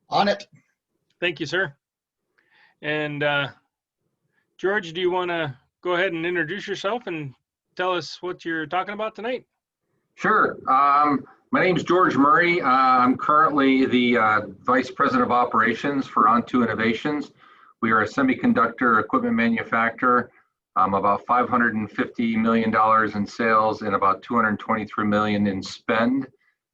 On it. Thank you, sir. And George, do you want to go ahead and introduce yourself and tell us what you're talking about tonight? Sure. My name is George Murray. I'm currently the Vice President of Operations for Onto Innovations. We are a semiconductor equipment manufacturer, about $550 million in sales and about $223 million in spend.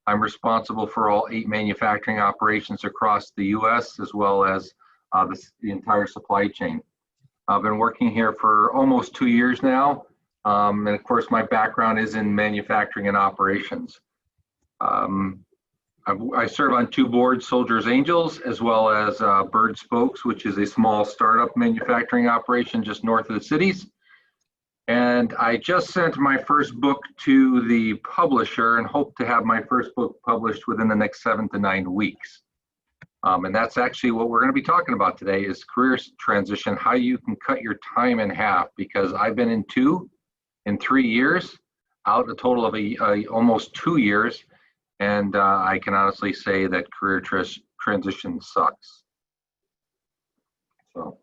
I'm responsible for all 8 manufacturing operations across the U.S. as well as the entire supply chain. I've been working here for almost 2 years now. And of course, my background is in manufacturing and operations. I serve on 2 boards, Soldiers Angels, as well as Bird Spokes, which is a small startup manufacturing operation just north of the cities. And I just sent my first book to the publisher and hope to have my first book published within the next 7 to 9 weeks. And that's actually what we're going to be talking about today is career transition, how you can cut your time in half, because I've been in 2 in 3 years, out a total of almost 2 years. And I can honestly say that career transition sucks. So,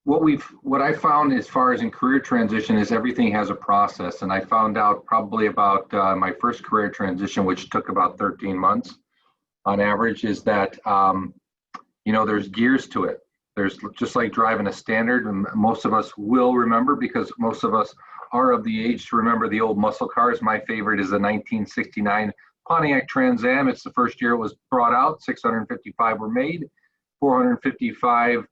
what I found as far as in career transition is everything has a process. And I found out probably about my first career transition, which took about 13 months on average, is that, there's gears to it. There's just like driving a standard, and most of us will remember because most of us are of the age to remember the old muscle cars. My favorite is the 1969 Pontiac Trans Am. It's the first year it was brought out. 655 were made, 455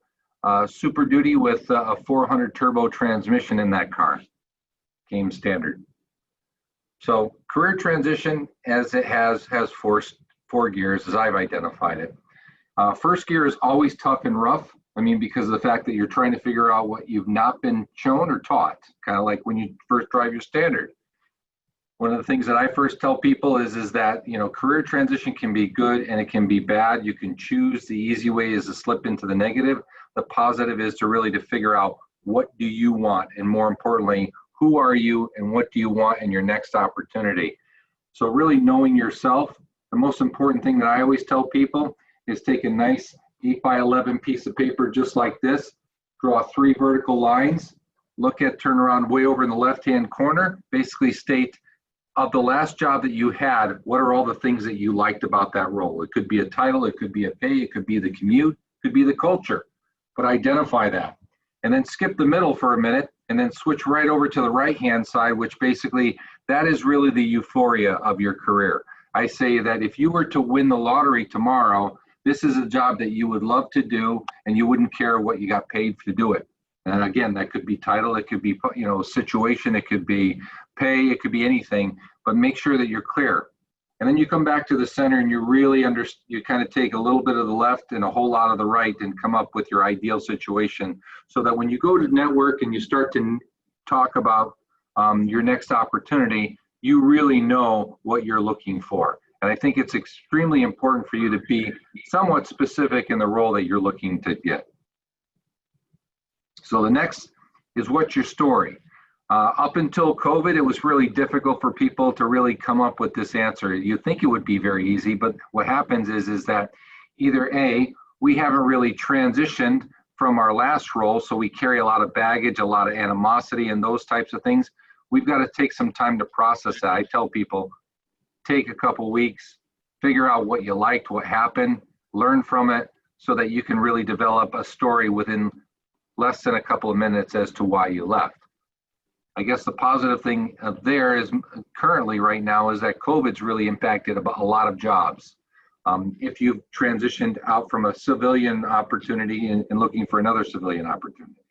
Super Duty with a 400 turbo transmission in that car. Came standard. So career transition, as it has four gears as I've identified it. First gear is always tough and rough. I mean, because of the fact that you're trying to figure out what you've not been shown or taught, kind of like when you first drive your standard. One of the things that I first tell people is that, career transition can be good and it can be bad. You can choose. The easy way is to slip into the negative. The positive is to figure out what do you want, and more importantly, who are you and what do you want in your next opportunity. So really knowing yourself, the most important thing that I always tell people is take a nice 8x11 piece of paper just like this, draw 3 vertical lines, turn around way over in the left-hand corner, basically state, of the last job that you had, what are all the things that you liked about that role? It could be a title, it could be a pay, it could be the commute, it could be the culture, but identify that. And then skip the middle for a minute and then switch right over to the right-hand side, which basically, that is really the euphoria of your career. I say that if you were to win the lottery tomorrow, this is a job that you would love to do and you wouldn't care what you got paid to do it. And again, that could be title, it could be, situation, it could be pay, it could be anything, but make sure that you're clear. And then you come back to the center and you really you kind of take a little bit of the left and a whole lot of the right and come up with your ideal situation, so that when you go to network and you start to talk about your next opportunity, you really know what you're looking for. And I think it's extremely important for you to be somewhat specific in the role that you're looking to get. So the next is, what's your story? Up until COVID, it was really difficult for people to really come up with this answer. You think it would be very easy, but what happens is that either A, we haven't really transitioned from our last role, so we carry a lot of baggage, a lot of animosity and those types of things. We've got to take some time to process that. I tell people, take a couple weeks, figure out what you liked, what happened, learn from it, so that you can really develop a story within less than a couple of minutes as to why you left. I guess the positive thing there is currently right now is that COVID's really impacted a lot of jobs. If you've transitioned out from a civilian opportunity and looking for another civilian opportunity.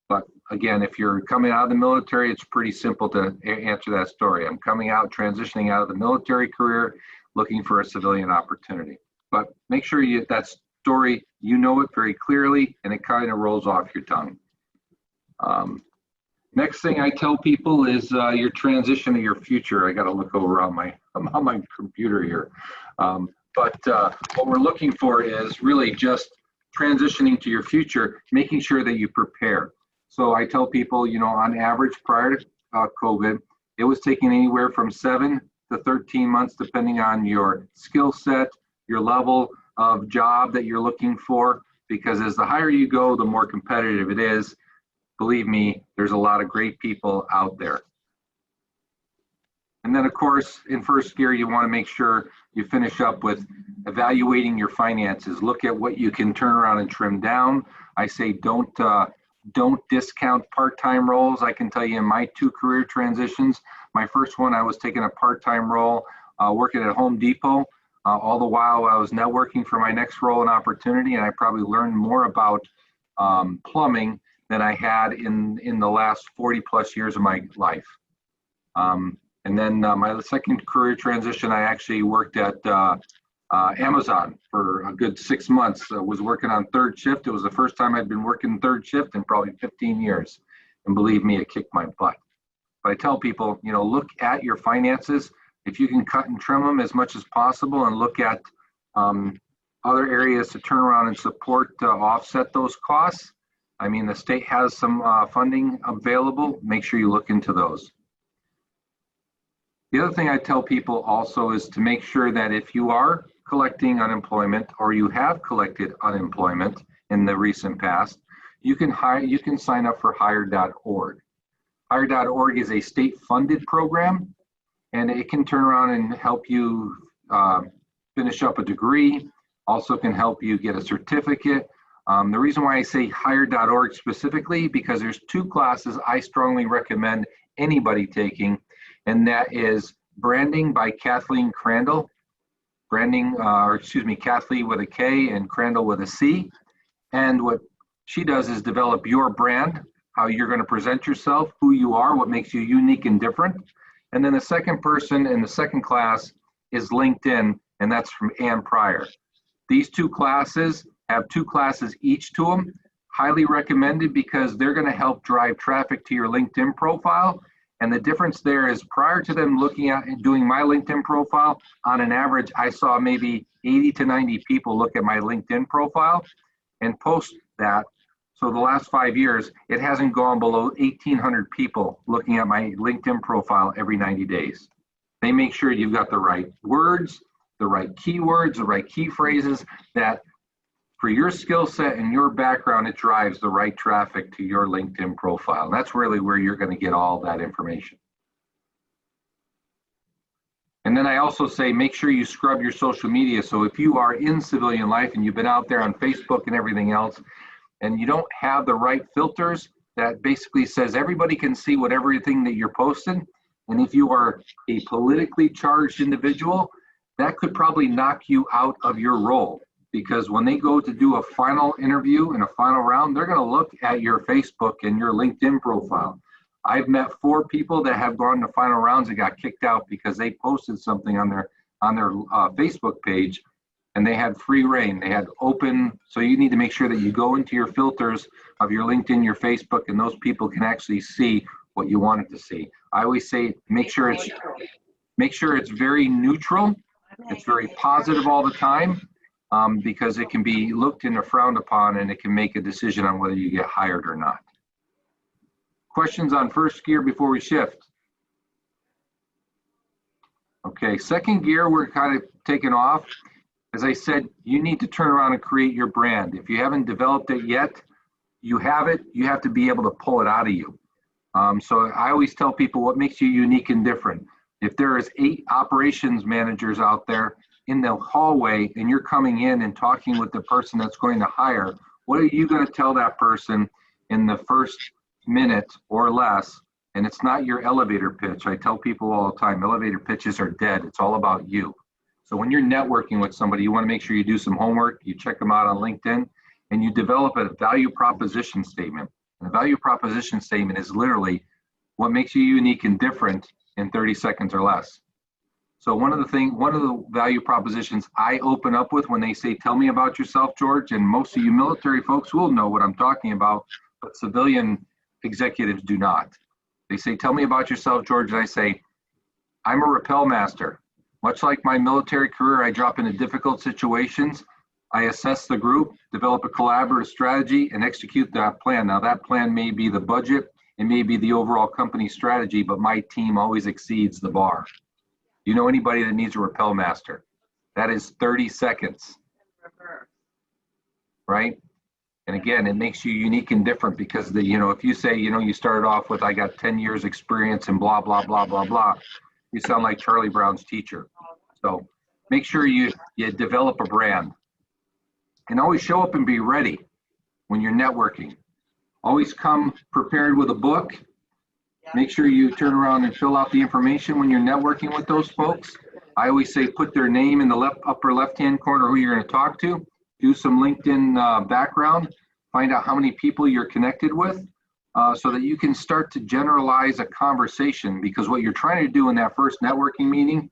But again, if you're coming out of the military, it's pretty simple to answer that story. I'm coming out, transitioning out of the military career, looking for a civilian opportunity. But make sure that story, you know it very clearly, and it kind of rolls off your tongue. Next thing I tell people is your transition to your future. I got to look over on my computer here. But what we're looking for is really just transitioning to your future, making sure that you prepare. So I tell people, on average prior to COVID, it was taking anywhere from 7 to 13 months, depending on your skill set, your level of job that you're looking for, because as the higher you go, the more competitive it is. Believe me, there's a lot of great people out there. And then of course, in first gear, you want to make sure you finish up with evaluating your finances. Look at what you can turn around and trim down. I say don't discount part-time roles. I can tell you in my 2 career transitions, my first one, I was taking a part-time role working at Home Depot. All the while I was networking for my next role and opportunity, and I probably learned more about plumbing than I had in the last 40 plus years of my life. And then my second career transition, I actually worked at Amazon for a good 6 months. I was working on third shift. It was the first time I'd been working third shift in probably 15 years. And believe me, it kicked my butt. But I tell people, you know, look at your finances. If you can cut and trim them as much as possible and look at other areas to turn around and support to offset those costs. I mean, the state has some funding available. Make sure you look into those. The other thing I tell people also is to make sure that if you are collecting unemployment or you have collected unemployment in the recent past, you can sign up for hire.org. Hire.org is a state-funded program, and it can turn around and help you finish up a degree, also can help you get a certificate. The reason why I say hire.org specifically, because there's 2 classes I strongly recommend anybody taking, and that is Branding by Kathleen Crandall. Kathleen with a K and Crandall with a C. And what she does is develop your brand, how you're going to present yourself, who you are, what makes you unique and different. And then the second person in the second class is LinkedIn, and that's from Ann Pryor. These 2 classes have 2 classes each to them. Highly recommended because they're going to help drive traffic to your LinkedIn profile. And the difference there is prior to them looking at and doing my LinkedIn profile, on an average, I saw maybe 80 to 90 people look at my LinkedIn profile and post that. So the last 5 years, it hasn't gone below 1,800 people looking at my LinkedIn profile every 90 days. They make sure you've got the right words, the right keywords, the right key phrases that for your skill set and your background, it drives the right traffic to your LinkedIn profile. And that's really where you're going to get all that information. And then I also say, make sure you scrub your social media. So if you are in civilian life and you've been out there on Facebook and everything else, and you don't have the right filters that basically says everybody can see everything that you're posting, and if you are a politically charged individual, that could probably knock you out of your role. Because when they go to do a final interview and a final round, they're going to look at your Facebook and your LinkedIn profile. I've met 4 people that have gone to final rounds and got kicked out because they posted something on their Facebook page, and they had free reign. They had open. So you need to make sure that you go into your filters of your LinkedIn, your Facebook, and those people can actually see what you want it to see. I always say make sure it's very neutral. It's very positive all the time. Because it can be looked in or frowned upon, and it can make a decision on whether you get hired or not. Questions on first gear before we shift? Okay, second gear, we're kind of taking off. As I said, you need to turn around and create your brand. If you haven't developed it yet, you have it, you have to be able to pull it out of you. So I always tell people what makes you unique and different. If there is 8 operations managers out there in the hallway and you're coming in and talking with the person that's going to hire, what are you going to tell that person in the first minute or less? And it's not your elevator pitch. I tell people all the time, elevator pitches are dead. It's all about you. So when you're networking with somebody, you want to make sure you do some homework, you check them out on LinkedIn, and you develop a value proposition statement. And a value proposition statement is literally what makes you unique and different in 30 seconds or less. So one of the value propositions I open up with when they say, tell me about yourself, George, and most of you military folks will know what I'm talking about, but civilian executives do not. They say, tell me about yourself, George, and I say, I'm a rappel master. Much like my military career, I drop into difficult situations. I assess the group, develop a collaborative strategy, and execute that plan. Now that plan may be the budget, it may be the overall company strategy, but my team always exceeds the bar. You know anybody that needs a Rappel Master? That is 30 seconds, right? And again, it makes you unique and different because if you say, you started off with, I got 10 years experience and blah, blah, blah, blah, blah, you sound like Charlie Brown's teacher. So make sure you develop a brand, and always show up and be ready when you're networking. Always come prepared with a book. Make sure you turn around and fill out the information when you're networking with those folks. I always say put their name in the upper left-hand corner who you're going to talk to. Do some LinkedIn background. Find out how many people you're connected with so that you can start to generalize a conversation, because what you're trying to do in that first networking meeting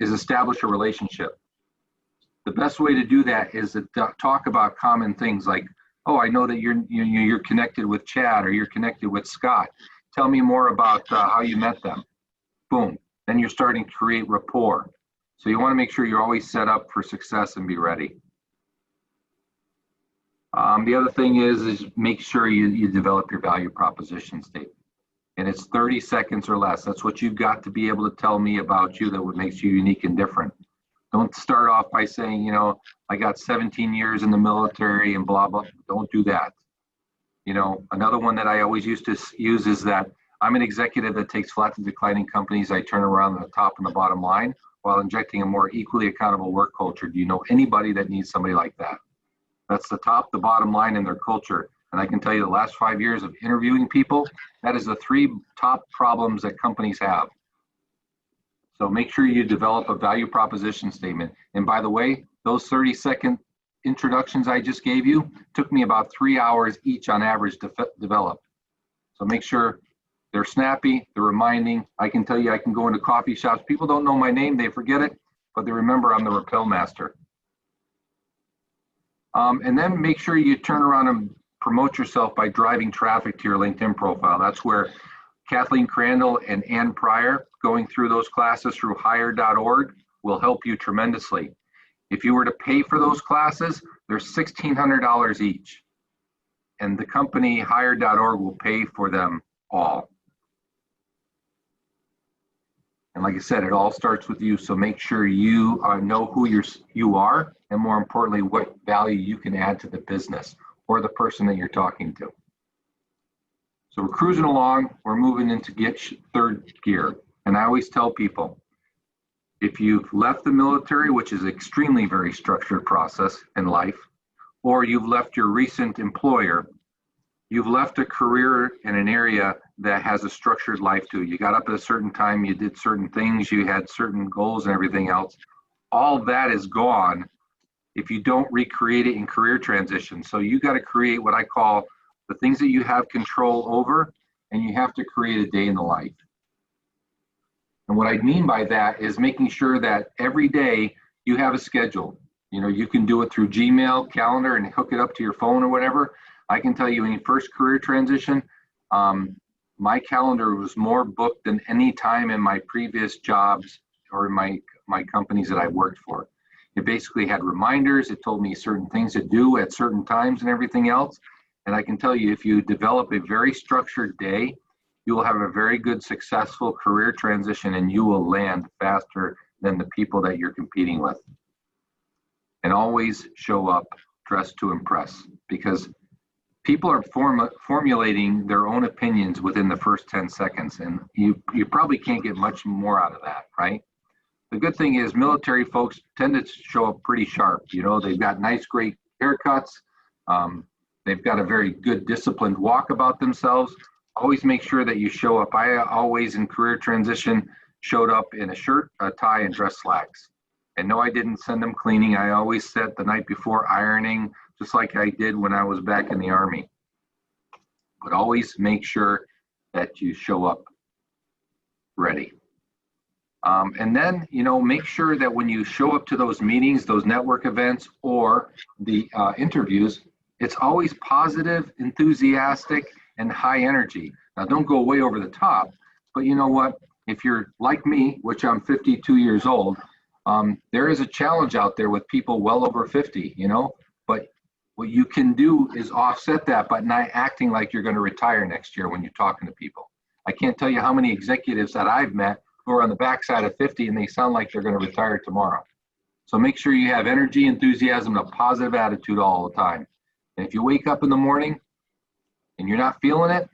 is establish a relationship. The best way to do that is to talk about common things like, oh, I know that you're connected with Chad, or you're connected with Scott. Tell me more about how you met them. Boom. Then you're starting to create rapport. So you want to make sure you're always set up for success and be ready. The other thing is make sure you develop your value proposition statement. And it's 30 seconds or less. That's what you've got to be able to tell me about you that would make you unique and different. Don't start off by saying, I got 17 years in the military and blah, blah. Don't do that. Another one that I always used to use is that I'm an executive that takes flat to declining companies. I turn around the top and the bottom line while injecting a more equally accountable work culture. Do you know anybody that needs somebody like that? That's the top, the bottom line in their culture. And I can tell you the last 5 years of interviewing people, that is the 3 top problems that companies have. So make sure you develop a value proposition statement. And by the way, those 30-second introductions I just gave you took me about 3 hours each on average to develop. So make sure they're snappy, they're reminding. I can tell you, I can go into coffee shops. People don't know my name, they forget it, but they remember I'm the Rappel Master. And then make sure you turn around and promote yourself by driving traffic to your LinkedIn profile. That's where Kathleen Crandall and Ann Pryor, going through those classes through hire.org, will help you tremendously. If you were to pay for those classes, they're $1,600 each. And the company hire.org will pay for them all. And like I said, it all starts with you. So make sure you know who you are, and more importantly, what value you can add to the business or the person that you're talking to. So we're cruising along. We're moving into third gear. And I always tell people, if you've left the military, which is extremely very structured process in life, or you've left your recent employer, you've left a career in an area that has a structured life to it. You got up at a certain time, you did certain things, you had certain goals and everything else. All of that is gone if you don't recreate it in career transition. So you got to create what I call the things that you have control over, and you have to create a day in the life. And what I mean by that is making sure that every day you have a schedule. You can do it through Gmail, calendar, and hook it up to your phone or whatever. I can tell you in first career transition, my calendar was more booked than any time in my previous jobs or in my companies that I worked for. It basically had reminders. It told me certain things to do at certain times and everything else. And I can tell you, if you develop a very structured day, you will have a very good, successful career transition, and you will land faster than the people that you're competing with. And always show up dressed to impress, because people are formulating their own opinions within the first 10 seconds, and you probably can't get much more out of that, right? The good thing is military folks tend to show up pretty sharp. They've got nice, great haircuts. They've got a very good disciplined walk about themselves. Always make sure that you show up. I always in career transition showed up in a shirt, a tie, and dress slacks. And no, I didn't send them cleaning. I always set the night before ironing, just like I did when I was back in the Army. But always make sure that you show up ready. And then, make sure that when you show up to those meetings, those network events, or the interviews, it's always positive, enthusiastic, and high energy. Now, don't go way over the top, but you know what? If you're like me, which I'm 52 years old, there is a challenge out there with people well over 50, but what you can do is offset that by not acting like you're going to retire next year when you're talking to people. I can't tell you how many executives that I've met who are on the backside of 50 and they sound like they're going to retire tomorrow. So make sure you have energy, enthusiasm, and a positive attitude all the time. And if you wake up in the morning and you're not feeling it,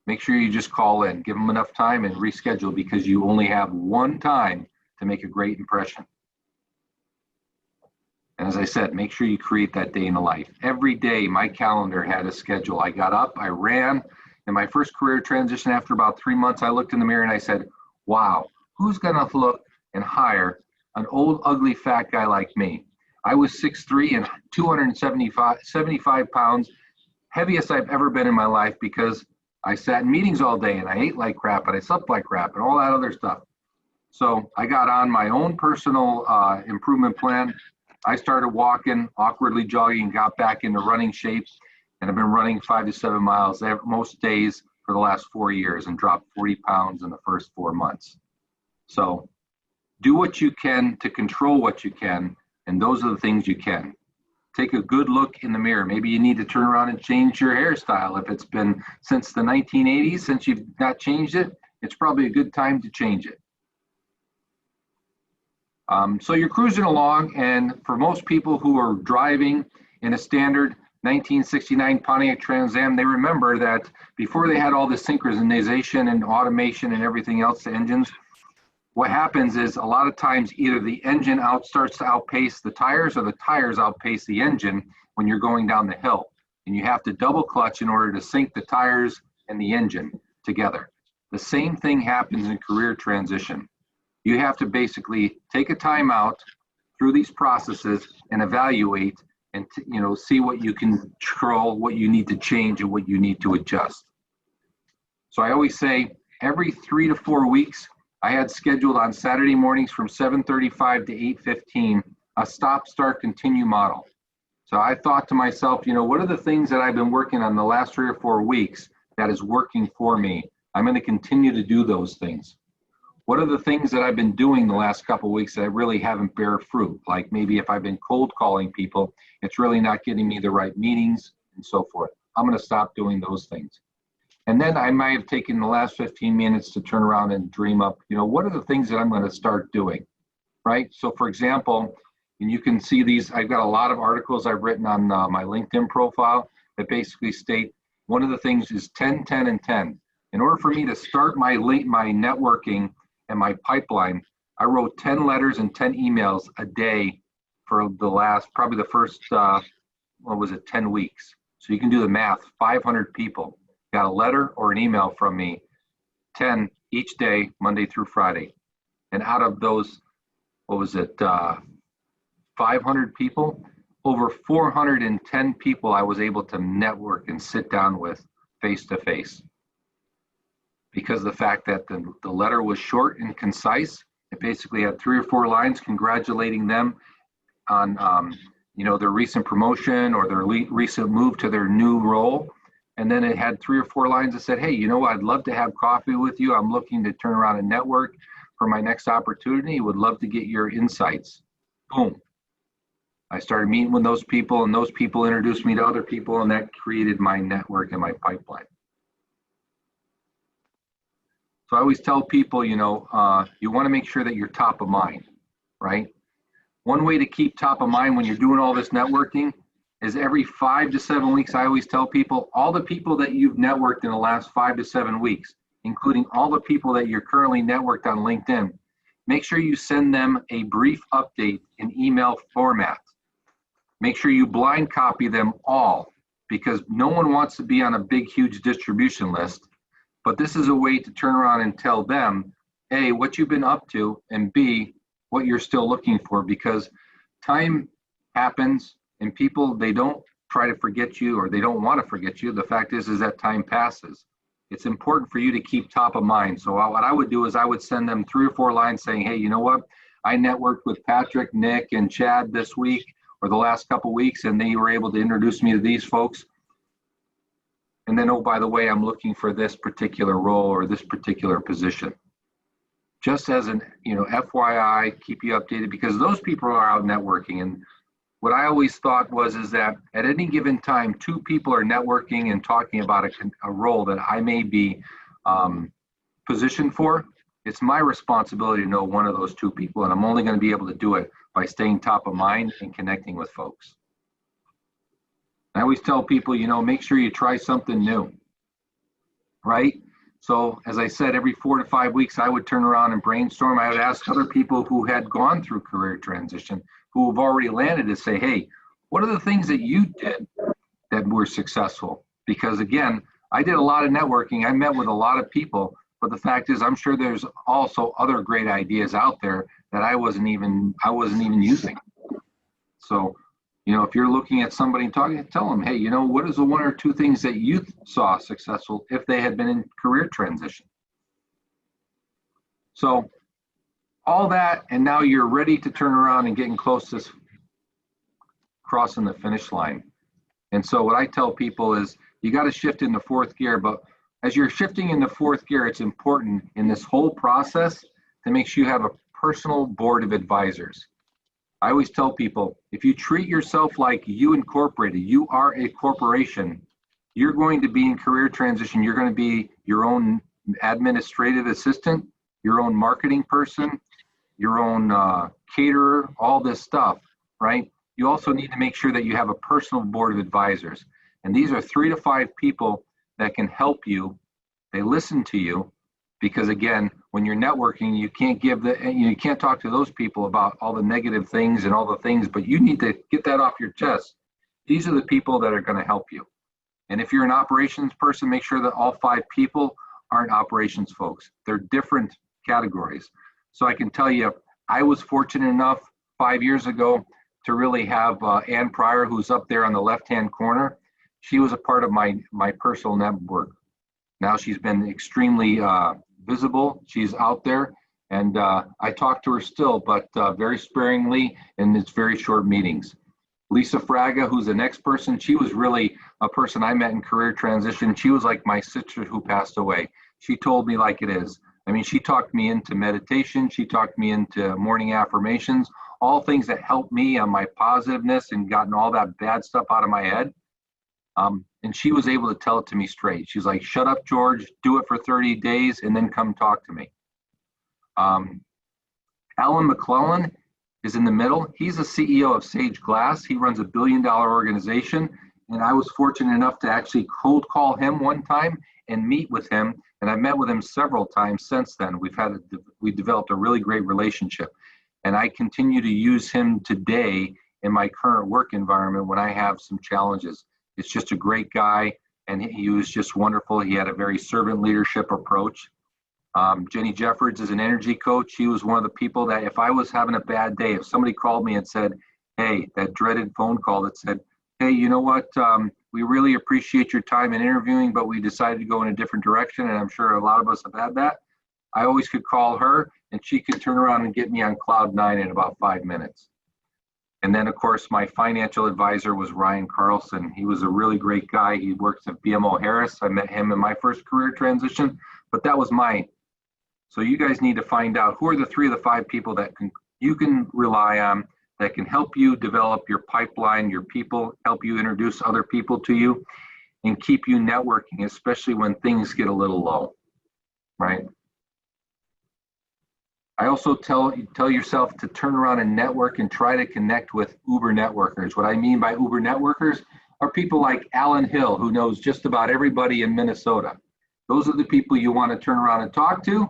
make sure you just call in, give them enough time and reschedule, because you only have one time to make a great impression. And as I said, make sure you create that day in the life. Every day, my calendar had a schedule. I got up, I ran. In my first career transition, after about 3 months, I looked in the mirror and I said, wow, who's gonna look and hire an old, ugly, fat guy like me? I was 6'3" and 75 pounds, heaviest I've ever been in my life, because I sat in meetings all day and I ate like crap and I slept like crap and all that other stuff. So I got on my own personal improvement plan. I started walking, awkwardly jogging, got back into running shape, and I've been running 5 to 7 miles most days for the last 4 years and dropped 40 pounds in the first 4 months. So do what you can to control what you can, and those are the things you can. Take a good look in the mirror. Maybe you need to turn around and change your hairstyle. If it's been since the 1980s, since you've not changed it, it's probably a good time to change it. So you're cruising along, and for most people who are driving in a standard 1969 Pontiac Trans Am, they remember that before they had all the synchronization and automation and everything else, the engines, what happens is a lot of times either the engine starts to outpace the tires, or the tires outpace the engine when you're going down the hill. And you have to double clutch in order to sync the tires and the engine together. The same thing happens in career transition. You have to basically take a time out through these processes and evaluate and see what you can control, what you need to change, and what you need to adjust. So I always say every 3 to 4 weeks, I had scheduled on Saturday mornings from 7:35 to 8:15 a stop, start, continue model. So I thought to myself, what are the things that I've been working on the last 3 or 4 weeks that is working for me? I'm going to continue to do those things. What are the things that I've been doing the last couple of weeks that really haven't bear fruit? Like maybe if I've been cold calling people, it's really not getting me the right meetings and so forth. I'm going to stop doing those things. And then I might have taken the last 15 minutes to turn around and dream up, what are the things that I'm going to start doing, right? So for example, and you can see these, I've got a lot of articles I've written on my LinkedIn profile that basically state one of the things is 10, 10, and 10. In order for me to start my networking and my pipeline, I wrote 10 letters and 10 emails a day for probably the first, 10 weeks. So you can do the math, 500 people got a letter or an email from me, 10 each day, Monday through Friday. And out of those, 500 people, over 410 people I was able to network and sit down with face to face. Because of the fact that the letter was short and concise. It basically had 3 or 4 lines congratulating them on their recent promotion or their recent move to their new role. And then it had 3 or 4 lines that said, hey, I'd love to have coffee with you. I'm looking to turn around and network for my next opportunity. Would love to get your insights. Boom. I started meeting with those people, and those people introduced me to other people, and that created my network and my pipeline. So I always tell people, you want to make sure that you're top of mind, right? One way to keep top of mind when you're doing all this networking is every 5 to 7 weeks, I always tell people, all the people that you've networked in the last 5 to 7 weeks, including all the people that you're currently networked on LinkedIn, make sure you send them a brief update in email format. Make sure you blind copy them all, because no one wants to be on a big, huge distribution list. But this is a way to turn around and tell them, A, what you've been up to, and B, what you're still looking for, because time happens and people, they don't try to forget you, or they don't want to forget you. The fact is that time passes. It's important for you to keep top of mind. So what I would do is I would send them 3 or 4 lines saying, hey, you know what? I networked with Patrick, Nick, and Chad this week or the last couple weeks, and they were able to introduce me to these folks. And then, oh, by the way, I'm looking for this particular role or this particular position. Just as an, FYI, keep you updated, because those people are out networking. And what I always thought is that at any given time, 2 people are networking and talking about a role that I may be positioned for. it's my responsibility to know one of those two people, and I'm only going to be able to do it by staying top of mind and connecting with folks. I always tell people, make sure you try something new, right? So as I said, every 4 to 5 weeks, I would turn around and brainstorm. I would ask other people who had gone through career transition, who have already landed, to say, hey, what are the things that you did that were successful? Because again, I did a lot of networking. I met with a lot of people, but the fact is, I'm sure there's also other great ideas out there that I wasn't even using. So, if you're looking at somebody and talking, tell them, hey, what is the 1 or 2 things that you saw successful if they had been in career transition? So all that, and now you're ready to turn around and getting close to crossing the finish line. And so what I tell people is you got to shift into 4th gear, but as you're shifting into 4th gear, it's important in this whole process to make sure you have a personal board of advisors. I always tell people, if you treat yourself like you incorporated, you are a corporation, you're going to be in career transition. You're going to be your own administrative assistant, your own marketing person, your own caterer, all this stuff, right? You also need to make sure that you have a personal board of advisors. And these are 3 to 5 people that can help you. They listen to you, because again, when you're networking, you can't talk to those people about all the negative things and all the things, but you need to get that off your chest. These are the people that are going to help you. And if you're an operations person, make sure that all 5 people aren't operations folks. They're different categories. So I can tell you, I was fortunate enough 5 years ago to really have Ann Pryor, who's up there on the left-hand corner. She was a part of my personal network. Now she's been extremely visible. She's out there, and I talk to her still, but very sparingly, and it's very short meetings. Lisa Fraga, who's the next person, she was really a person I met in career transition. She was like my sister who passed away. She told me like it is. I mean, she talked me into meditation. She talked me into morning affirmations, all things that helped me on my positiveness and gotten all that bad stuff out of my head. And she was able to tell it to me straight. She's like, shut up, George, do it for 30 days and then come talk to me. Alan McClellan is in the middle. He's the CEO of Sage Glass. He runs a $1 billion organization. And I was fortunate enough to actually cold call him one time and meet with him. And I've met with him several times since then. We developed a really great relationship. And I continue to use him today in my current work environment when I have some challenges. It's just a great guy, and he was just wonderful. He had a very servant leadership approach. Jenny Jeffords is an energy coach. She was one of the people that if I was having a bad day, if somebody called me and said, hey, that dreaded phone call that said, hey, you know what, we really appreciate your time in interviewing, but we decided to go in a different direction, and I'm sure a lot of us have had that. I always could call her, and she could turn around and get me on cloud 9 in about 5 minutes. And then, of course, my financial advisor was Ryan Carlson. He was a really great guy. He works at BMO Harris. I met him in my first career transition, but that was mine. So you guys need to find out who are the 3 of the 5 people that you can rely on, that can help you develop your pipeline, your people, help you introduce other people to you, and keep you networking, especially when things get a little low, right? I also tell yourself to turn around and network and try to connect with Uber networkers. What I mean by Uber networkers are people like Alan Hill, who knows just about everybody in Minnesota. Those are the people you want to turn around and talk to.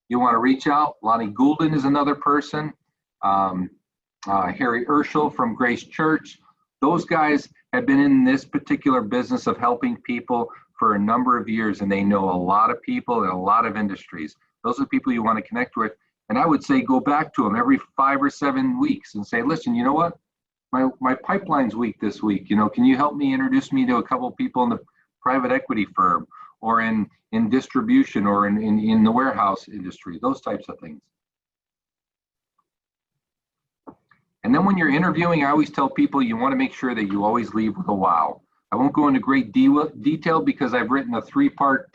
You want to reach out. Lonnie Goulden is another person. Harry Urschel from Grace Church. Those guys have been in this particular business of helping people for a number of years, and they know a lot of people in a lot of industries. Those are the people you want to connect with. And I would say go back to them every 5 or 7 weeks and say, listen, you know what? My pipeline's weak this week. Can you help me introduce me to a couple of people in the private equity firm or in distribution or in the warehouse industry, those types of things. And then when you're interviewing, I always tell people you want to make sure that you always leave with a wow. I won't go into great detail because I've written a 3-part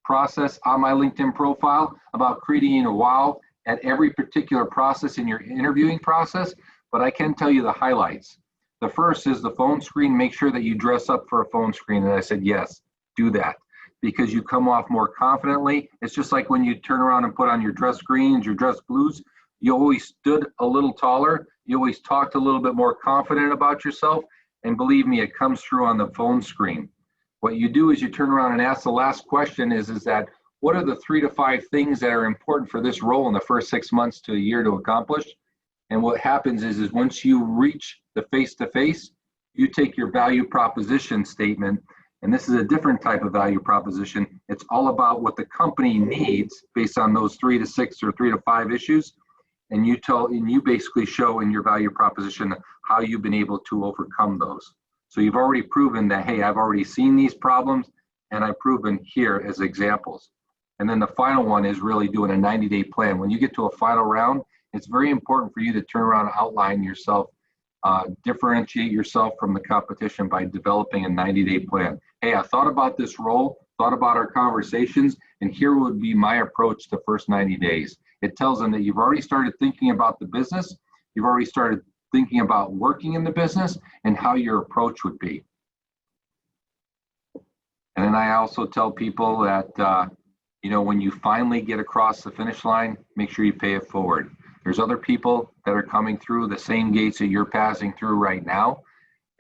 process on my LinkedIn profile about creating a wow at every particular process in your interviewing process, but I can tell you the highlights. The first is the phone screen. Make sure that you dress up for a phone screen. And I said, yes, do that. because you come off more confidently. It's just like when you turn around and put on your dress greens, your dress blues, you always stood a little taller. You always talked a little bit more confident about yourself. And believe me, it comes through on the phone screen. What you do is you turn around and ask the last question is that what are the 3 to 5 things that are important for this role in the first 6 months to a year to accomplish? And what happens is once you reach the face-to-face, you take your value proposition statement, and this is a different type of value proposition. It's all about what the company needs based on those 3 to 6 or 3 to 5 issues. And you basically show in your value proposition how you've been able to overcome those. So you've already proven that, hey, I've already seen these problems and I've proven here as examples. And then the final one is really doing a 90-day plan. When you get to a final round, it's very important for you to turn around and outline yourself, differentiate yourself from the competition by developing a 90-day plan. Hey, I thought about this role, thought about our conversations, and here would be my approach the first 90 days. It tells them that you've already started thinking about the business, you've already started thinking about working in the business and how your approach would be. And then I also tell people that, when you finally get across the finish line, make sure you pay it forward. There's other people that are coming through the same gates that you're passing through right now,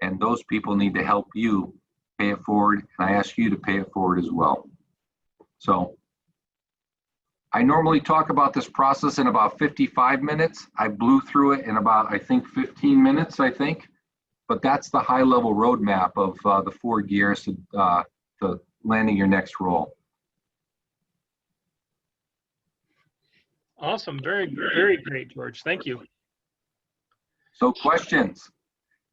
and those people need to help you pay it forward, and I ask you to pay it forward as well. So I normally talk about this process in about 55 minutes. I blew through it in about, 15 minutes, but that's the high level roadmap of the 4 gears to landing your next role. Awesome. Very, very great, George. Thank you. So questions,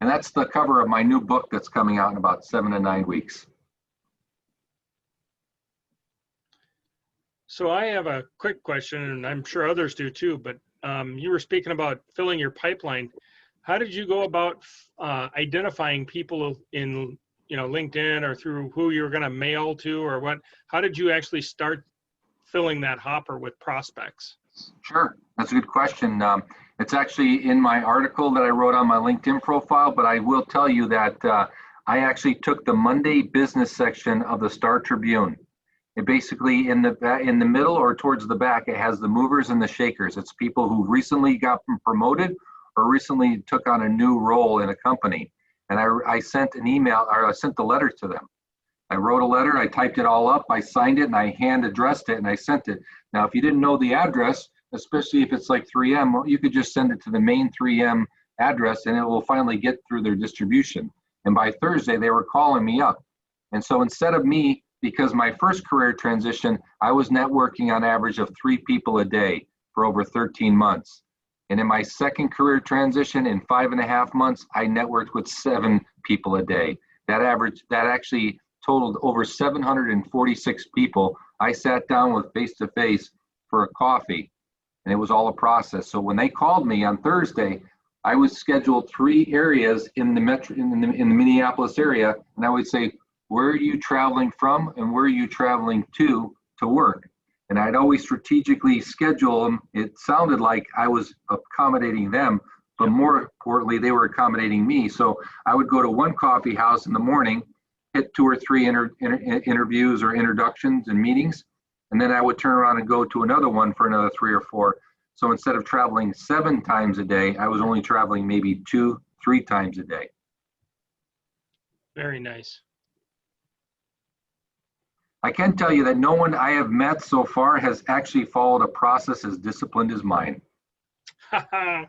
and that's the cover of my new book that's coming out in about 7 to 9 weeks. So I have a quick question, and I'm sure others do too, but you were speaking about filling your pipeline. How did you go about identifying people in LinkedIn or through who you're going to mail to, or what? How did you actually start filling that hopper with prospects? Sure, that's a good question. It's actually in my article that I wrote on my LinkedIn profile, but I will tell you that I actually took the Monday business section of the Star Tribune. It basically in the middle or towards the back, it has the movers and the shakers. It's people who recently got promoted or recently took on a new role in a company. And I sent an email, or I sent the letter to them. I wrote a letter, I typed it all up, I signed it, and I hand addressed it, and I sent it. Now, if you didn't know the address, especially if it's like 3M, well, you could just send it to the main 3M address, and it will finally get through their distribution. And by Thursday, they were calling me up. And so instead of me, because my first career transition, I was networking on average of 3 people a day for over 13 months. And in my second career transition, in 5.5 months, I networked with 7 people a day. That actually totaled over 746 people. I sat down with face-to-face for a coffee, and it was all a process. So when they called me on Thursday, I was scheduled 3 areas in the Minneapolis area, and I would say, where are you traveling from and where are you traveling to work? And I'd always strategically schedule them. It sounded like I was accommodating them, but more importantly, they were accommodating me. So I would go to one coffee house in the morning, hit 2 or 3 interviews or introductions and meetings, and then I would turn around and go to another one for another 3 or 4. So instead of traveling 7 times a day, I was only traveling maybe 2, 3 times a day. Very nice. I can tell you that no one I have met so far has actually followed a process as disciplined as mine. And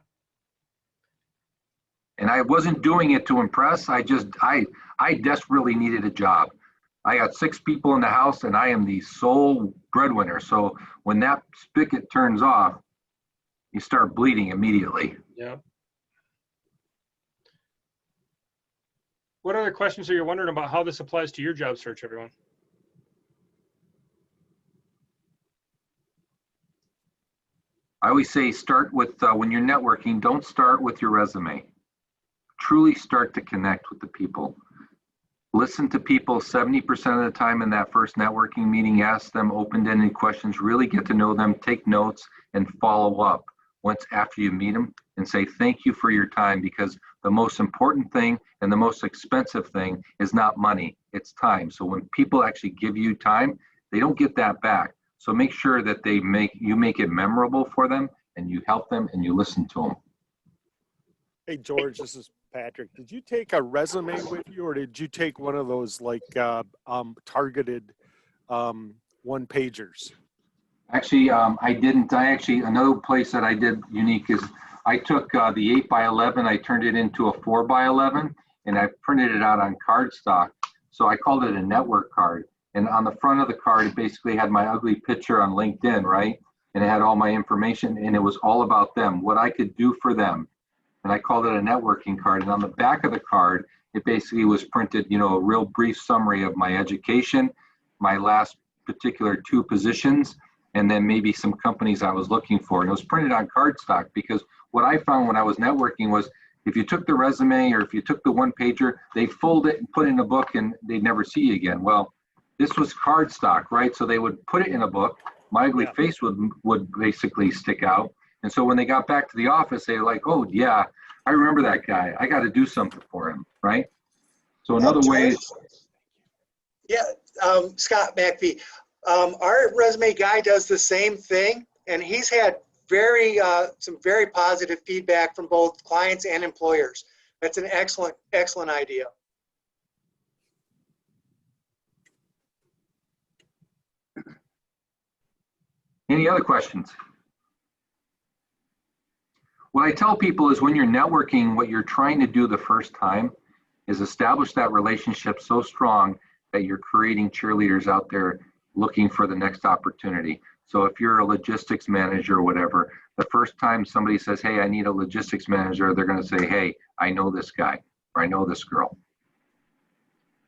I wasn't doing it to impress. I desperately needed a job. I got 6 people in the house and I am the sole breadwinner. So when that spigot turns off, you start bleeding immediately. Yeah. What other questions are you wondering about how this applies to your job search, everyone? I always say start with, when you're networking, don't start with your resume. Truly start to connect with the people. Listen to people 70% of the time in that first networking meeting. Ask them open-ended questions, really get to know them, take notes, and follow up once after you meet them and say thank you for your time, because the most important thing and the most expensive thing is not money, it's time. So when people actually give you time, they don't get that back. So make sure that you make it memorable for them, and you help them and you listen to them. Hey, George, this is Patrick. Did you take a resume with you, or did you take one of those like targeted one pagers? Actually, I didn't. Another place that I did unique is I took the 8x11, I turned it into a 4x11, and I printed it out on cardstock. So I called it a network card. And on the front of the card, it basically had my ugly picture on LinkedIn, right? And it had all my information, and it was all about them, what I could do for them. And I called it a networking card. And on the back of the card, it basically was printed, a real brief summary of my education, my last particular 2 positions, and then maybe some companies I was looking for. And it was printed on cardstock, because what I found when I was networking was if you took the resume or if you took the one pager, they fold it and put it in a book and they'd never see you again. Well, this was cardstock, right? So they would put it in a book. My ugly face would basically stick out. And so when they got back to the office, they were like, oh, yeah, I remember that guy. I got to do something for him, right? So another way is... Yeah, Scott McPhee. Our resume guy does the same thing, and he's had some very positive feedback from both clients and employers. That's an excellent idea. Any other questions? What I tell people is when you're networking, what you're trying to do the first time is establish that relationship so strong that you're creating cheerleaders out there looking for the next opportunity. So if you're a logistics manager or whatever, the first time somebody says, hey, I need a logistics manager, they're going to say, hey, I know this guy or I know this girl.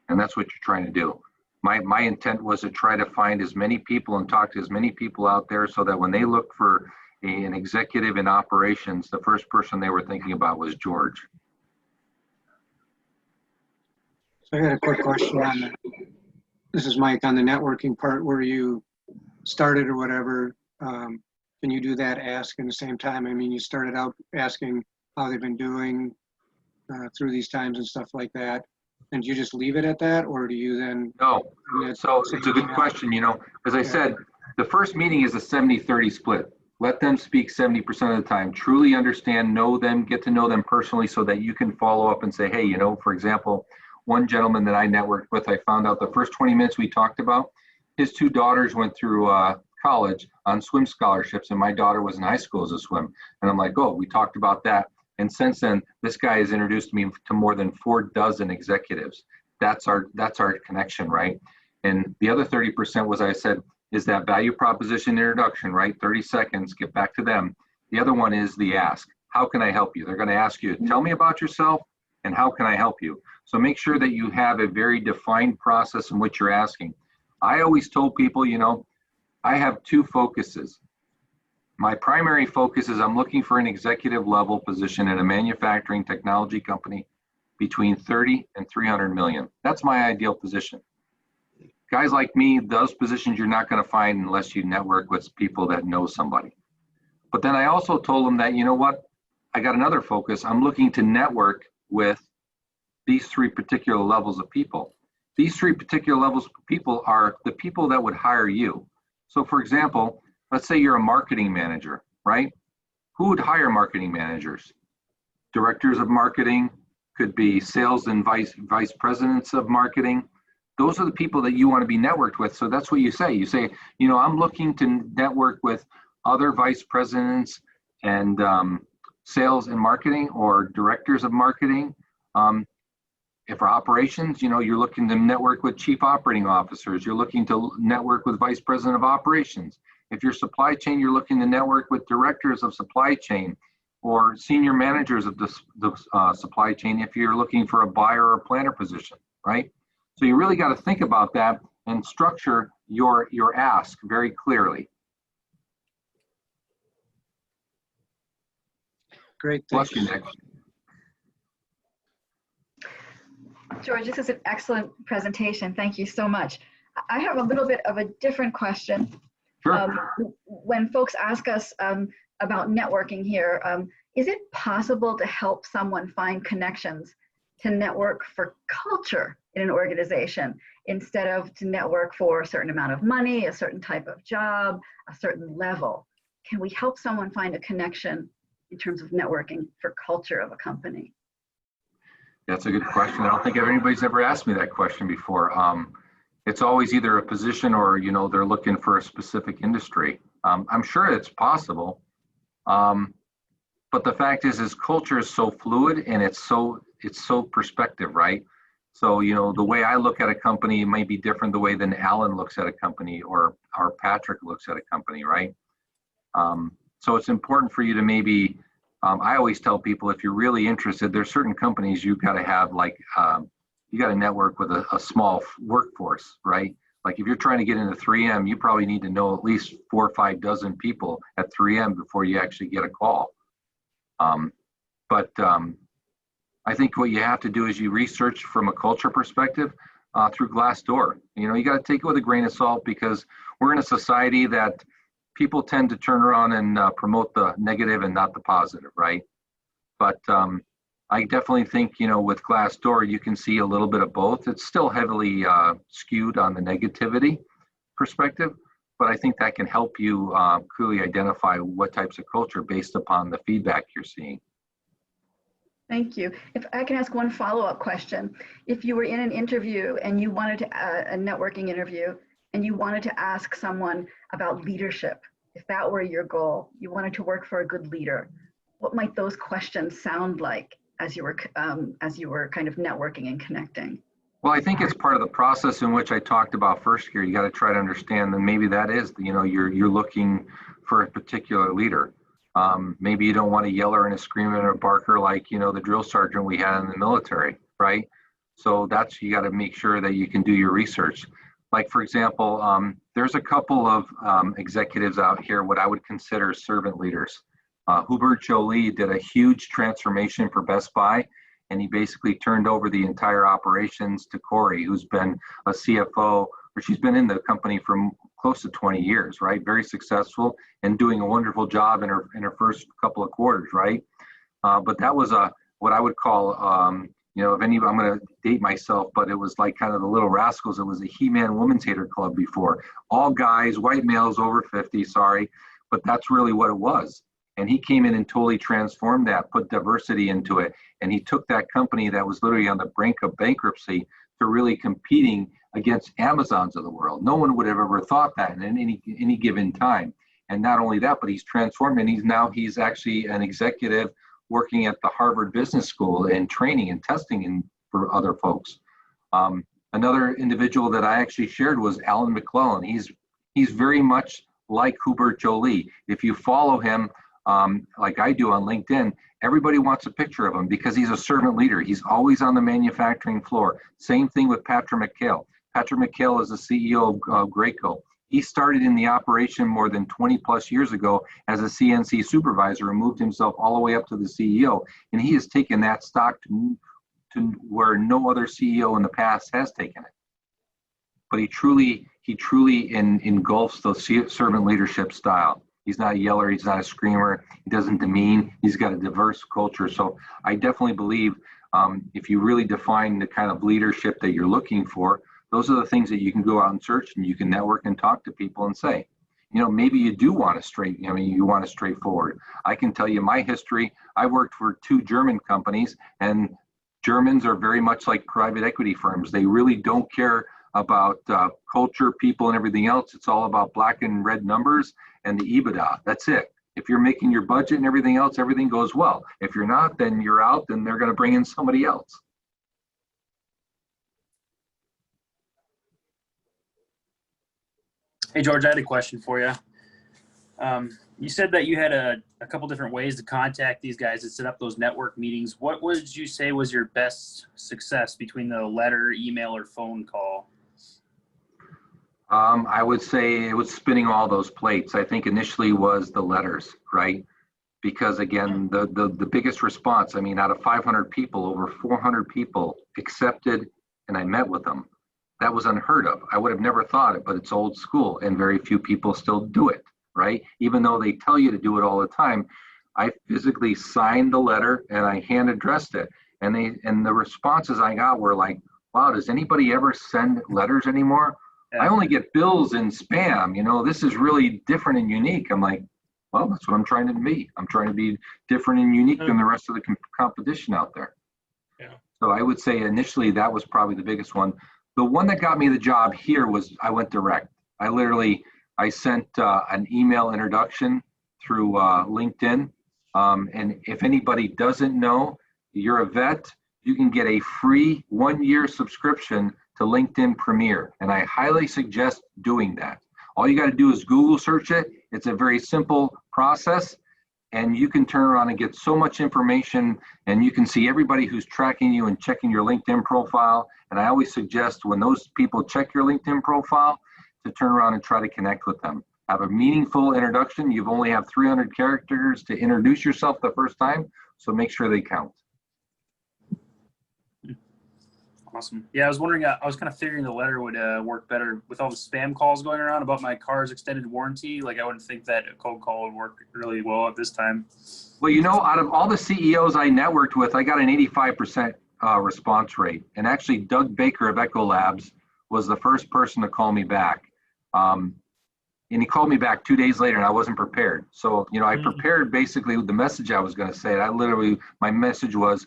And that's what you're trying to do. My intent was to try to find as many people and talk to as many people out there so that when they look for an executive in operations, the first person they were thinking about was George. So I got a quick question on that. This is Mike on the networking part where you started or whatever. Can you do that ask in the same time? I mean, you started out asking how they've been doing through these times and stuff like that. And do you just leave it at that, or do you then? No, so it's a good question, as I said, the first meeting is a 70-30 split. Let them speak 70% of the time, truly understand, know them, get to know them personally so that you can follow up and say, hey, for example, one gentleman that I networked with, I found out the first 20 minutes we talked about, his 2 daughters went through college on swim scholarships, and my daughter was in high school as a swim. And I'm like, oh, we talked about that. And since then, this guy has introduced me to more than 4 dozen executives. That's our connection, right? And the other 30% was, I said, is that value proposition introduction, right? 30 seconds, get back to them. The other one is the ask. How can I help you? They're going to ask you, tell me about yourself and how can I help you? So make sure that you have a very defined process in which you're asking. I always told people, I have 2 focuses. My primary focus is I'm looking for an executive level position in a manufacturing technology company between 30 and 300 million. That's my ideal position. Guys like me, those positions you're not going to find unless you network with people that know somebody. But then I also told them that, I got another focus. I'm looking to network with these 3 particular levels of people. These 3 particular levels of people are the people that would hire you. So for example, let's say you're a marketing manager, right? Who would hire marketing managers? Directors of marketing, could be sales and vice presidents of marketing. Those are the people that you want to be networked with. So that's what you say. You say, I'm looking to network with other vice presidents and sales and marketing or directors of marketing. If for operations, you're looking to network with chief operating officers. You're looking to network with vice president of operations. If you're supply chain, you're looking to network with directors of supply chain or senior managers of the supply chain if you're looking for a buyer or planner position, right? So you really got to think about that and structure your ask very clearly. Great, Bless thanks. you, Nick. George, this is an excellent presentation. Thank you so much. I have a little bit of a different question. Sure. When folks ask us about networking here, is it possible to help someone find connections to network for culture in an organization instead of to network for a certain amount of money, a certain type of job, a certain level? Can we help someone find a connection in terms of networking for culture of a company? That's a good question. I don't think anybody's ever asked me that question before. It's always either a position or, you know, they're looking for a specific industry. I'm sure it's possible. But the fact is culture is so fluid and it's so perspective, right? So, you know, the way I look at a company might be different the way than Alan looks at a company or Patrick looks at a company, right? So it's important for you to maybe, I always tell people, if you're really interested, there's certain companies you've got to have, like, you got to network with a small workforce, right? Like if you're trying to get into 3M, you probably need to know at least 4 or 5 dozen people at 3M before you actually get a call. I think what you have to do is you research from a culture perspective through Glassdoor. You know, you got to take it with a grain of salt because we're in a society that people tend to turn around and promote the negative and not the positive, right? But I definitely think, you know, with Glassdoor, you can see a little bit of both. It's still heavily skewed on the negativity perspective, but I think that can help you clearly identify what types of culture based upon the feedback you're seeing. Thank you. If I can ask one follow-up question. If you were in an interview and you wanted to, a networking interview, and you wanted to ask someone about leadership, if that were your goal, you wanted to work for a good leader, what might those questions sound like as you were kind of networking and connecting? Well, I think it's part of the process in which I talked about first here. You got to try to understand that maybe that is, you know, you're looking for a particular leader. Maybe you don't want a yeller and a screamer and a barker like, you know, the drill sergeant we had in the military, right? So that's, you got to make sure that you can do your research. Like, for example, there's a couple of executives out here, what I would consider servant leaders. Hubert Jolie did a huge transformation for Best Buy, and he basically turned over the entire operations to Corey, who's been a CFO, or she's been in the company for close to 20 years, right? Very successful and doing a wonderful job in her first couple of quarters, right? But that was what I would call, you know, I'm going to date myself, but it was like kind of the Little Rascals. It was a He-Man Women's Hater Club before. All guys, white males over 50, sorry, but that's really what it was. And he came in and totally transformed that, put diversity into it. And he took that company that was literally on the brink of bankruptcy to really competing against Amazons of the world. No one would have ever thought that in any given time. And not only that, but he's transformed, and he's actually an executive working at the Harvard Business School and training and testing for other folks. Another individual that I actually shared was Alan McClellan. He's very much like Hubert Jolie. If you follow him, like I do on LinkedIn, everybody wants a picture of him because he's a servant leader. He's always on the manufacturing floor. Same thing with Patrick McHale. Patrick McHale is the CEO of Graco. He started in the operation more than 20 plus years ago as a CNC supervisor and moved himself all the way up to the CEO. And he has taken that stock to where no other CEO in the past has taken it. But he truly engulfs the servant leadership style. He's not a yeller, he's not a screamer, he doesn't demean, he's got a diverse culture. So I definitely believe if you really define the kind of leadership that you're looking for, those are the things that you can go out and search, and you can network and talk to people and say, you know, maybe you do want you want it straightforward. I can tell you my history. I worked for 2 German companies, and Germans are very much like private equity firms. They really don't care about culture, people, and everything else. It's all about black and red numbers and the EBITDA. That's it. If you're making your budget and everything else, everything goes well. If you're not, then you're out, then they're going to bring in somebody else. Hey, George, I had a question for you. You said that you had a couple different ways to contact these guys to set up those network meetings. What would you say was your best success between the letter, email, or phone call? I would say it was spinning all those plates. I think initially was the letters, right? Because again, the biggest response, I mean, out of 500 people, over 400 people accepted, and I met with them. That was unheard of. I would have never thought it, but it's old school, and very few people still do it, right? Even though they tell you to do it all the time, I physically signed the letter and I hand addressed it. And the responses I got were like, wow, does anybody ever send letters anymore? I Yeah. only get bills in spam. This is really different and unique. I'm like, well, that's what I'm trying to be. I'm trying to be different and unique than the rest of the competition out there. Yeah. So I would say initially that was probably the biggest one. The one that got me the job here was I went direct. I sent an email introduction through LinkedIn. And if anybody doesn't know, you're a vet, you can get a free 1-year subscription to LinkedIn Premier. And I highly suggest doing that. All you got to do is Google search it. It's a very simple process. And you can turn around and get so much information, and you can see everybody who's tracking you and checking your LinkedIn profile. And I always suggest when those people check your LinkedIn profile to turn around and try to connect with them. Have a meaningful introduction. You've only have 300 characters to introduce yourself the first time, so make sure they count. Awesome. Yeah, I was wondering, I was kind of figuring the letter would work better with all the spam calls going around about my car's extended warranty. Like, I wouldn't think that a cold call would work really well at this time. Well, out of all the CEOs I networked with, I got an 85% response rate. And actually, Doug Baker of Ecolabs was the first person to call me back. And he called me back 2 days later, and I wasn't prepared. So, I prepared basically the message I was going to say. My message was,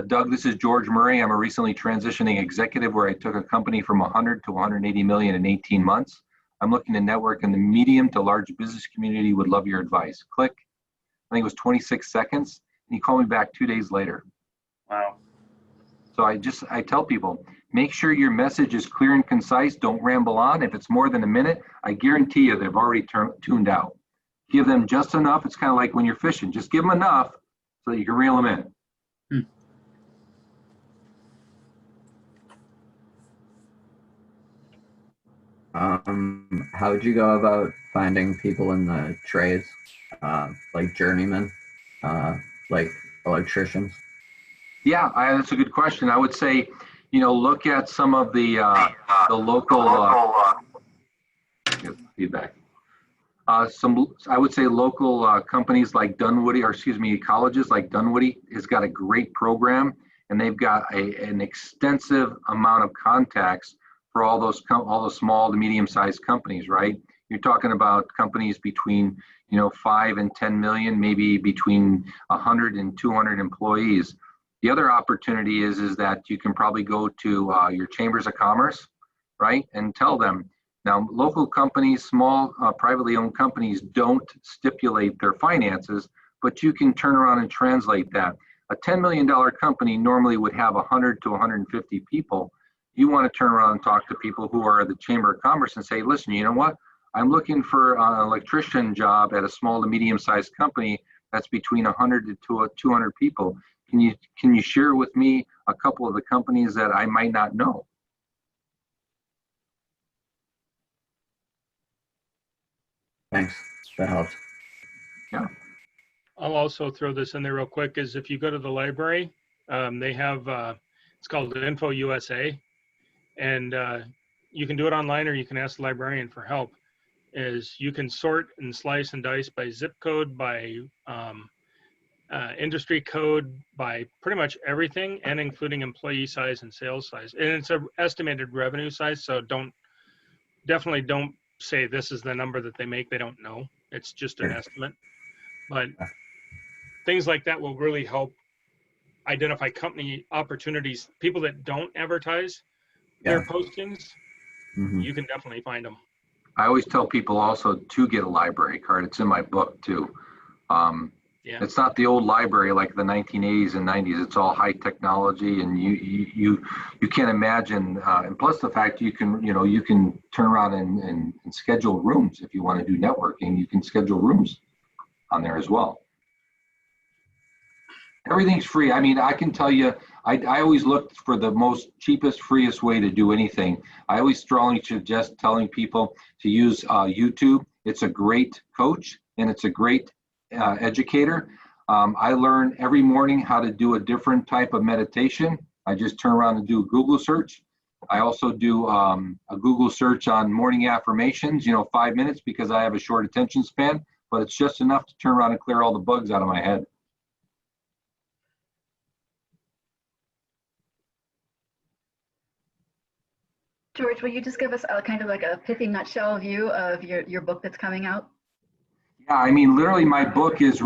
Doug, this is George Murray. I'm a recently transitioning executive where I took a company from 100 to 180 million in 18 months. I'm looking to network in the medium to large business community. Would love your advice. Click. I think it was 26 seconds. And he called me back 2 days later. Wow. So I tell people, make sure your message is clear and concise. Don't ramble on. If it's more than a minute, I guarantee you they've already tuned out. Give them just enough. It's kind of like when you're fishing. Just give them enough so that you can reel them in. How would you go about finding people in the trades, like journeymen, like electricians? Yeah, that's a good question. I would say, look at some of the local feedback. I would say local companies like Dunwoody, colleges like Dunwoody has got a great program, and they've got an extensive amount of contacts for all those small to medium-sized companies, right? You're talking about companies between 5 and 10 million, maybe between 100 and 200 employees. The other opportunity is that you can probably go to your chambers of commerce, right, and tell them. Now, local companies, small privately owned companies don't stipulate their finances, but you can turn around and translate that. A $10 million company normally would have 100 to 150 people. You want to turn around and talk to people who are the Chamber of Commerce and say, listen, you know what? I'm looking for an electrician job at a small to medium-sized company that's between 100 to 200 people. Can you share with me a couple of the companies that I might not know? Thanks. That helps. Yeah. I'll also throw this in there real quick, is if you go to the library, they have, it's called Info USA, and you can do it online or you can ask the librarian for help. Is you can sort and slice and dice by zip code, by industry code, by pretty much everything, and including employee size and sales size. And it's an estimated revenue size, so definitely don't say this is the number that they make. They don't know. It's just an estimate. But things like that will really help identify company opportunities. People that don't advertise their postings, you can definitely find them. I always tell people also to get a library card. It's in my book too. It's not the old library like the 1980s and 90s. It's all high technology, and you can't imagine. And plus the fact you can turn around and schedule rooms if you want to do networking. You can schedule rooms on there as well. Everything's free. I mean, I can tell you, I always look for the most cheapest, freest way to do anything. I always strongly suggest telling people to use YouTube. It's a great coach and it's a great educator. I learn every morning how to do a different type of meditation. I just turn around and do a Google search. I also do a Google search on morning affirmations, 5 minutes, because I have a short attention span, but it's just enough to turn around and clear all the bugs out of my head. George, will you just give us a kind of like a pithy nutshell view of your book that's coming out? Yeah, I mean, literally, my book is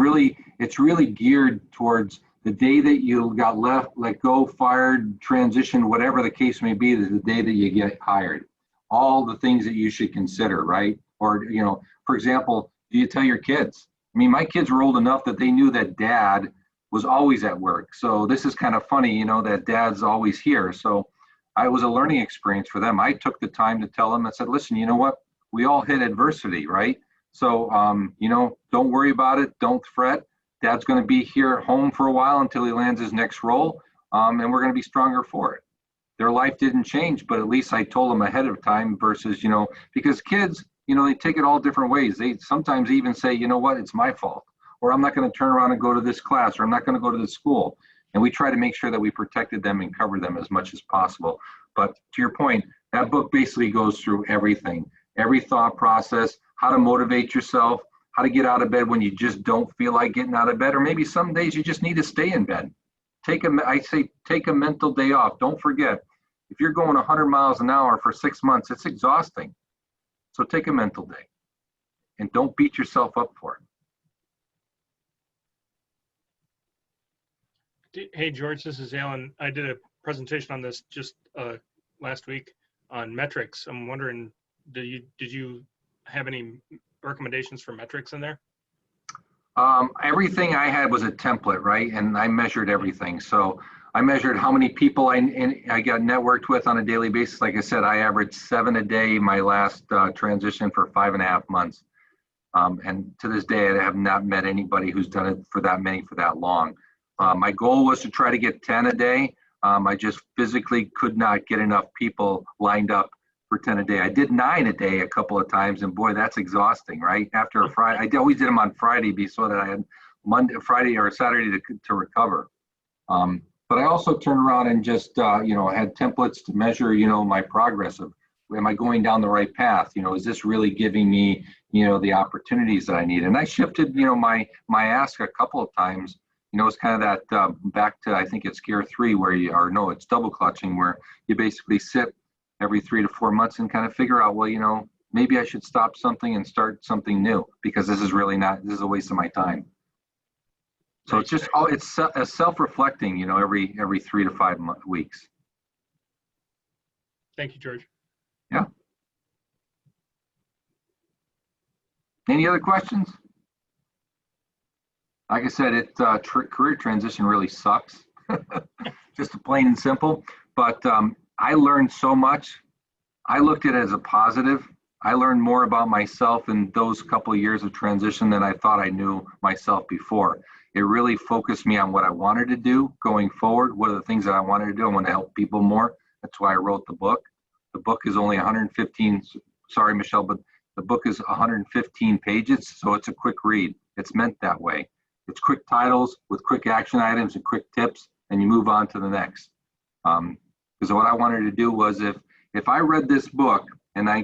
it's really geared towards the day that you got let go, fired, transitioned, whatever the case may be, the day that you get hired. All the things that you should consider, right? Or, you know, for example, do you tell your kids? I mean, my kids were old enough that they knew that dad was always at work. So this is kind of funny, you know, that dad's always here. So it was a learning experience for them. I took the time to tell them, I said, listen, you know what? We all hit adversity, right? So, you know, don't worry about it. Don't fret. Dad's going to be here at home for a while until he lands his next role. And we're going to be stronger for it. Their life didn't change, but at least I told them ahead of time versus, you know, because kids, you know, they take it all different ways. They sometimes even say, you know what, it's my fault, or I'm not going to turn around and go to this class, or I'm not going to go to this school. And we try to make sure that we protected them and covered them as much as possible. But to your point, that book basically goes through everything, every thought process, how to motivate yourself, how to get out of bed when you just don't feel like getting out of bed, or maybe some days you just need to stay in bed. I say take a mental day off. Don't forget, if you're going 100 miles an hour for 6 months, it's exhausting. So take a mental day and don't beat yourself up for it. Hey, George, this is Alan. I did a presentation on this just last week on metrics. I'm wondering, did you have any recommendations for metrics in there? Everything I had was a template, right? And I measured everything. So I measured how many people I got networked with on a daily basis. Like I said, I averaged 7 a day my last transition for 5.5 months. And to this day, I have not met anybody who's done it for that many for that long. My goal was to try to get 10 a day. I just physically could not get enough people lined up for 10 a day. I did 9 a day a couple of times, and boy, that's exhausting, right? After a Friday, I always did them on Friday so that I had Friday or Saturday to recover. But I also turned around and just, you know, had templates to measure, you know, my progress of, am I going down the right path? You know, is this really giving me, you know, the opportunities that I need? And I shifted, you know, my ask a couple of times. You know, it's kind of that back to, I think it's gear 3 where it's double clutching, where you basically sit every 3 to 4 months and kind of figure out, well, you know, maybe I should stop something and start something new because this is a waste of my time. So it's just, it's a self-reflecting, you know, every 3 to 5 weeks. Thank you, George. Yeah. Any other questions? Like I said, career transition really sucks, just plain and simple. But I learned so much. I looked at it as a positive. I learned more about myself in those couple of years of transition than I thought I knew myself before. It really focused me on what I wanted to do going forward. What are the things that I wanted to do? I want to help people more. That's why I wrote the book. The book is only 115, sorry, Michelle, but the book is 115 pages, so it's a quick read. It's meant that way. It's quick titles with quick action items and quick tips, and you move on to the next. Because what I wanted to do was if I read this book and I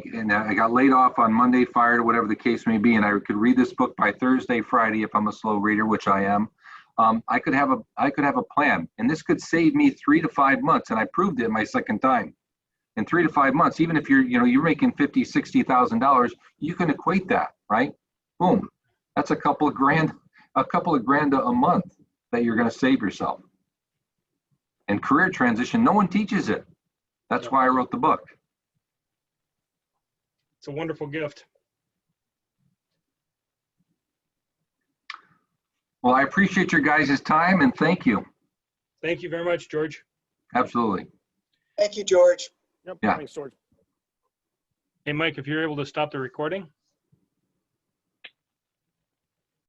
got laid off on Monday, fired, or whatever the case may be, and I could read this book by Thursday, Friday, if I'm a slow reader, which I am, I could have a plan, and this could save me 3 to 5 months, and I proved it my second time. In 3 to 5 months, even if you're making $50,000, $60,000, you can equate that, right? Boom, that's a couple of grand a month that you're going to save yourself. And career transition, no one teaches it. That's why I wrote the book. It's a wonderful gift. Well, I appreciate your guys' time and thank you. Thank you very much, George. Absolutely. Thank you, George. Yep. Yeah. Thanks, George. Hey, Mike, if you're able to stop the recording.